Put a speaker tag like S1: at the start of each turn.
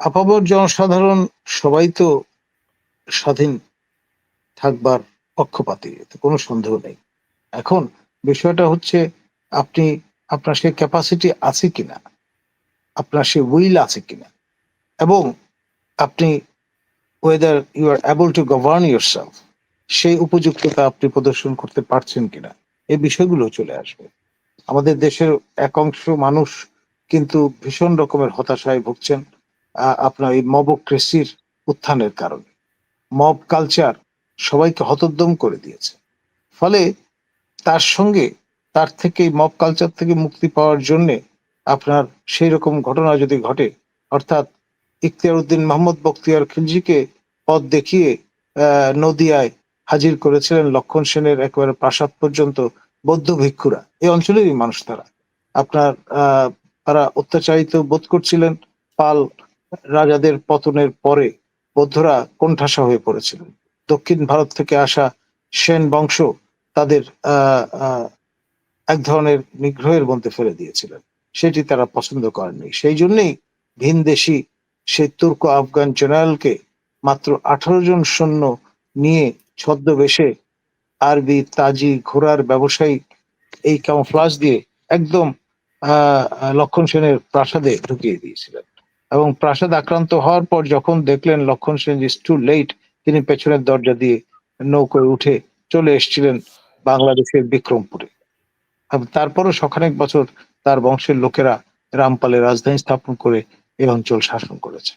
S1: আপামর জনসাধারণ সবাই তো স্বাধীন থাকবার পক্ষপাতী, এতে কোনো সন্দেহ নেই। এখন বিষয়টা হচ্ছে আপনি আপনার সেই ক্যাপাসিটি আছে কিনা, আপনার সেই উইল আছে কিনা, এবং আপনি whether you are able to govern yourself, সেই উপযুক্ততা আপনি প্রদর্শন করতে পারছেন কিনা, এই বিষয়গুলো চলে আসবে। আমাদের দেশের এক অংশ মানুষ কিন্তু ভীষণ রকমের হতাশায় ভুগছেন আপনার এই মবক্রেসির উত্থানের কারণে। মব কালচার সবাইকে হতোদ্যম করে দিয়েছে। ফলে তার সঙ্গে তার থেকে মব কালচার থেকে মুক্তি পাওয়ার জন্যে আপনার সেই রকম ঘটনা যদি ঘটে, অর্থাৎ ইখতিয়ার উদ্দিন মোহাম্মদ বখতিয়ার খিলজিকে পথ দেখিয়ে নদিয়ায় হাজির করেছিলেন লক্ষণ সেনের একেবারে প্রাসাদ পর্যন্ত বৌদ্ধ ভিক্ষুরা, এই অঞ্চলেরই মানুষ তারা। আপনার তারা অত্যাচারিত বোধ করছিলেন। পাল রাজাদের পতনের পরে বৌদ্ধরা কোণঠাসা হয়ে পড়েছিলেন। দক্ষিণ ভারত থেকে আসা সেন বংশ তাদের এক ধরনের নিগ্রহের মধ্যে ফেলে দিয়েছিলেন। সেটি তারা পছন্দ করেননি। সেই জন্যই ভিনদেশি সেই তুর্ক আফগান জেনারেলকে মাত্র 18 জন সৈন্য নিয়ে ছদ্মবেশে আরবি তাজি ঘোড়ার ব্যবসায়ী এই ক্যামোফ্লাজ দিয়ে একদম লক্ষণ সেনের প্রাসাদে ঢুকিয়ে দিয়েছিলেন। এবং প্রাসাদ আক্রান্ত হওয়ার পর যখন দেখলেন লক্ষণ সেন ইজ টু লেট, তিনি পেছনের দরজা দিয়ে নৌকোয় উঠে চলে এসেছিলেন বাংলাদেশের বিক্রমপুরে। তারপরও শখানেক বছর তার বংশের লোকেরা রামপালে রাজধানী স্থাপন করে এই অঞ্চল শাসন করেছে।